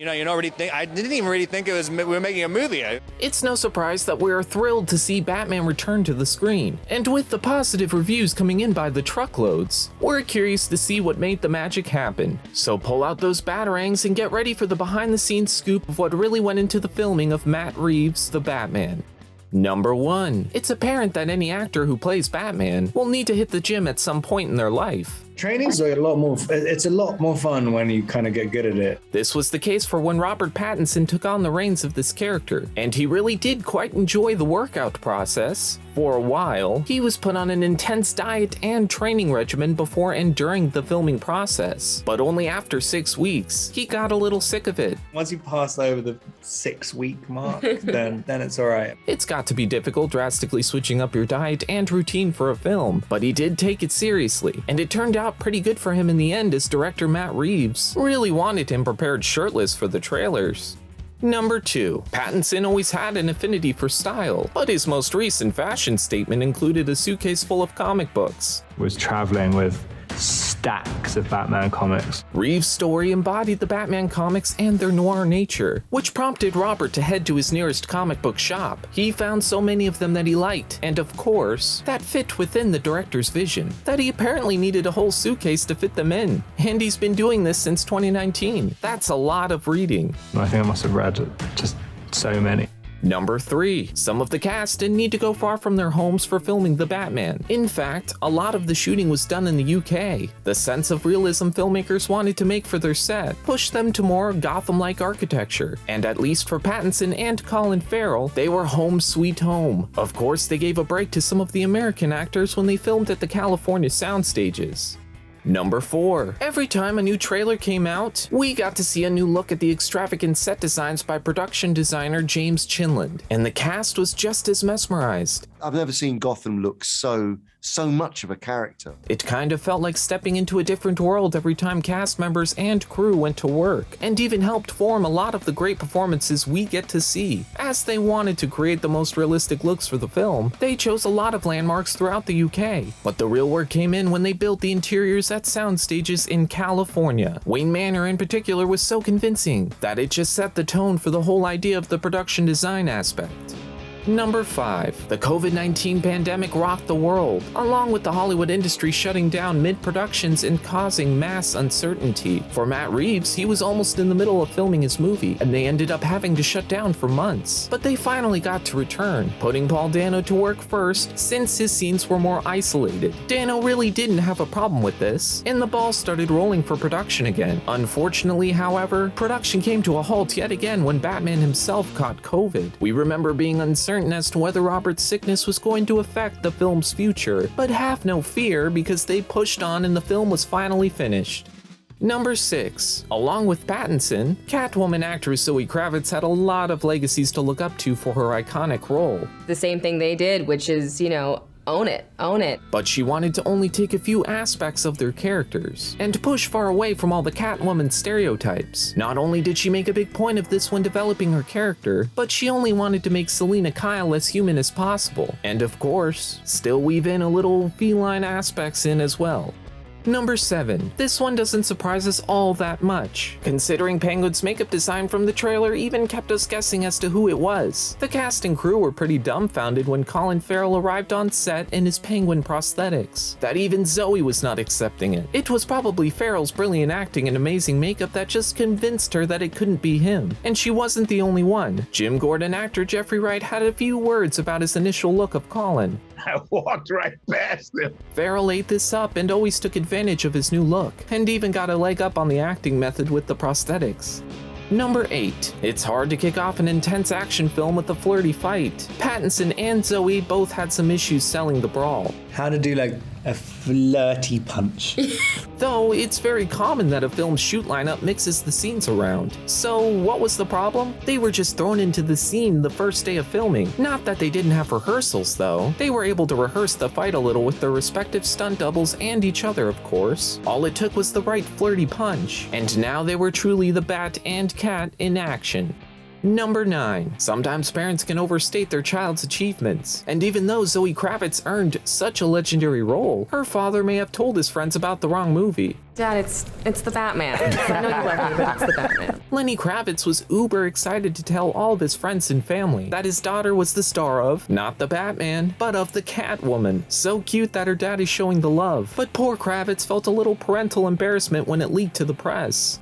I didn't even really think we were making a movie. It's no surprise that we're thrilled to see Batman return to the screen, and with the positive reviews coming in by the truckloads, we're curious to see what made the magic happen. So pull out those batarangs and get ready for the behind-the-scenes scoop of what really went into the filming of Matt Reeves The Batman. Number 1. It's apparent that any actor who plays Batman will need to hit the gym at some point in their life. Training's a lot more fun when you kind of get good at it. This was the case for when Robert Pattinson took on the reins of this character, and he really did quite enjoy the workout process. For a while, he was put on an intense diet and training regimen before and during the filming process, but only after 6 weeks, he got a little sick of it. Once you pass over the 6-week mark, then it's alright. It's got to be difficult drastically switching up your diet and routine for a film, but he did take it seriously, and it turned out pretty good for him in the end, as director Matt Reeves really wanted him prepared shirtless for the trailers. Number 2. Pattinson always had an affinity for style, but his most recent fashion statement included a suitcase full of comic books. Was traveling with stacks of Batman comics. Reeves' story embodied the Batman comics and their noir nature, which prompted Robert to head to his nearest comic book shop. He found so many of them that he liked, and of course, that fit within the director's vision, that he apparently needed a whole suitcase to fit them in. And he's been doing this since 2019. That's a lot of reading. I think I must have read just so many. Number 3. Some of the cast didn't need to go far from their homes for filming The Batman. In fact, a lot of the shooting was done in the UK. The sense of realism filmmakers wanted to make for their set pushed them to more Gotham-like architecture, and at least for Pattinson and Colin Farrell, they were home sweet home. Of course, they gave a break to some of the American actors when they filmed at the California sound stages. Number 4. Every time a new trailer came out, we got to see a new look at the extravagant set designs by production designer James Chinland, and the cast was just as mesmerized. I've never seen Gotham look so much of a character. It kind of felt like stepping into a different world every time cast members and crew went to work, and even helped form a lot of the great performances we get to see. As they wanted to create the most realistic looks for the film, they chose a lot of landmarks throughout the UK, but the real work came in when they built the interiors at sound stages in California. Wayne Manor in particular was so convincing that it just set the tone for the whole idea of the production design aspect. Number 5. The COVID-19 pandemic rocked the world, along with the Hollywood industry shutting down mid-productions and causing mass uncertainty. For Matt Reeves, he was almost in the middle of filming his movie, and they ended up having to shut down for months. But they finally got to return, putting Paul Dano to work first, since his scenes were more isolated. Dano really didn't have a problem with this, and the ball started rolling for production again. Unfortunately, however, production came to a halt yet again when Batman himself caught COVID. We remember being uncertain as to whether Robert's sickness was going to affect the film's future, but have no fear because they pushed on and the film was finally finished. Number 6. Along with Pattinson, Catwoman actress Zoe Kravitz had a lot of legacies to look up to for her iconic role. The same thing they did, which is, own it. But she wanted to only take a few aspects of their characters, and push far away from all the Catwoman stereotypes. Not only did she make a big point of this when developing her character, but she only wanted to make Selina Kyle as human as possible, and of course, still weave in a little feline aspects in as well. Number 7. This one doesn't surprise us all that much, considering Penguin's makeup design from the trailer even kept us guessing as to who it was. The cast and crew were pretty dumbfounded when Colin Farrell arrived on set in his Penguin prosthetics, that even Zoe was not accepting it. It was probably Farrell's brilliant acting and amazing makeup that just convinced her that it couldn't be him, and she wasn't the only one. Jim Gordon actor Jeffrey Wright had a few words about his initial look of Colin. I walked right past him. Farrell ate this up and always took advantage of his new look, and even got a leg up on the acting method with the prosthetics. Number 8. It's hard to kick off an intense action film with a flirty fight. Pattinson and Zoe both had some issues selling the brawl. How to do a flirty punch. Though it's very common that a film's shoot lineup mixes the scenes around. So what was the problem? They were just thrown into the scene the first day of filming. Not that they didn't have rehearsals though. They were able to rehearse the fight a little with their respective stunt doubles and each other, of course. All it took was the right flirty punch, and now they were truly the Bat and Cat in action. Number 9. Sometimes parents can overstate their child's achievements, and even though Zoe Kravitz earned such a legendary role, her father may have told his friends about the wrong movie. Dad, it's the Batman. I know you love me, but it's the Batman. Lenny Kravitz was uber excited to tell all of his friends and family that his daughter was the star of, not the Batman, but of the Catwoman. So cute that her dad is showing the love. But poor Kravitz felt a little parental embarrassment when it leaked to the press.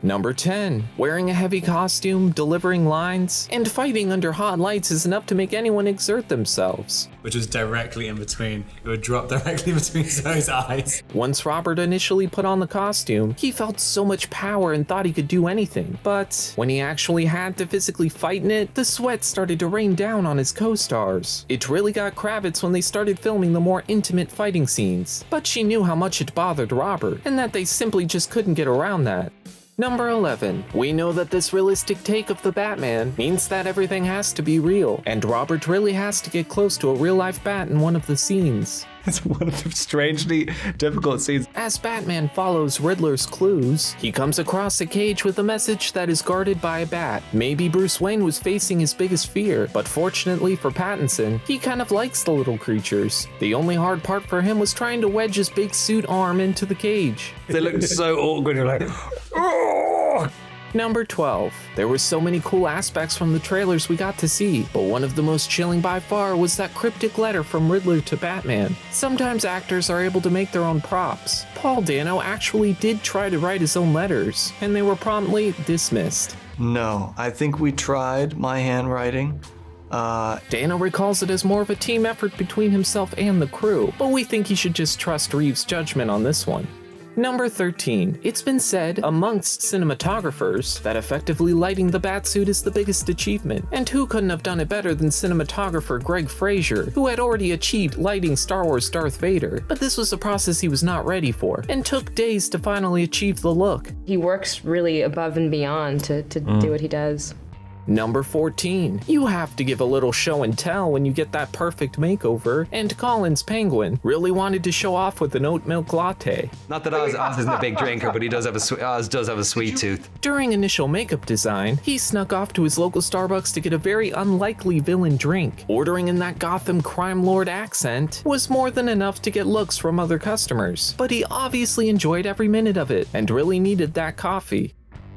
Number 10. Wearing a heavy costume, delivering lines, and fighting under hot lights is enough to make anyone exert themselves. Which was directly in between. It would drop directly between Zoe's eyes. Once Robert initially put on the costume, he felt so much power and thought he could do anything. But when he actually had to physically fight in it, the sweat started to rain down on his co-stars. It really got Kravitz when they started filming the more intimate fighting scenes. But she knew how much it bothered Robert, and that they simply just couldn't get around that. Number 11. We know that this realistic take of the Batman means that everything has to be real, and Robert really has to get close to a real-life bat in one of the scenes. It's one of the strangely difficult scenes. As Batman follows Riddler's clues, he comes across a cage with a message that is guarded by a bat. Maybe Bruce Wayne was facing his biggest fear, but fortunately for Pattinson, he kind of likes the little creatures. The only hard part for him was trying to wedge his big suit arm into the cage. They look so awkward. You're like, oh! Number 12. There were so many cool aspects from the trailers we got to see, but one of the most chilling by far was that cryptic letter from Riddler to Batman. Sometimes actors are able to make their own props. Paul Dano actually did try to write his own letters, and they were promptly dismissed. No, I think we tried my handwriting. Dano recalls it as more of a team effort between himself and the crew, but we think he should just trust Reeves' judgment on this one. Number 13. It's been said amongst cinematographers that effectively lighting the Batsuit is the biggest achievement, and who couldn't have done it better than cinematographer Greg Fraser, who had already achieved lighting Star Wars Darth Vader, but this was a process he was not ready for, and took days to finally achieve the look. He works really above and beyond to do what he does. Number 14. You have to give a little show and tell when you get that perfect makeover, and Colin's Penguin really wanted to show off with an oat milk latte. Not that Oz isn't a big drinker, but he does have Oz does have a sweet tooth. During initial makeup design, he snuck off to his local Starbucks to get a very unlikely villain drink. Ordering in that Gotham crime lord accent was more than enough to get looks from other customers, but he obviously enjoyed every minute of it and really needed that coffee.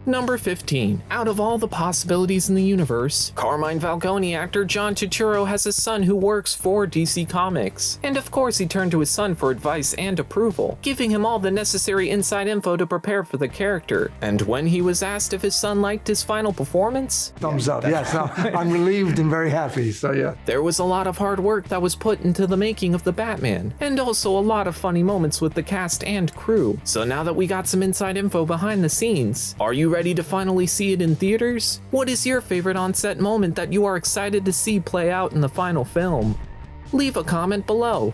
Number 15. Out of all the possibilities in the universe, Carmine Falcone actor John Turturro has a son who works for DC Comics. And of course he turned to his son for advice and approval, giving him all the necessary inside info to prepare for the character. And when he was asked if his son liked his final performance, Thumbs up. Yes, I'm relieved and very happy. So yeah. there was a lot of hard work that was put into the making of the Batman, and also a lot of funny moments with the cast and crew. So now that we got some inside info behind the scenes, are you ready to finally see it in theaters? What is your favorite on-set moment that you are excited to see play out in the final film? Leave a comment below.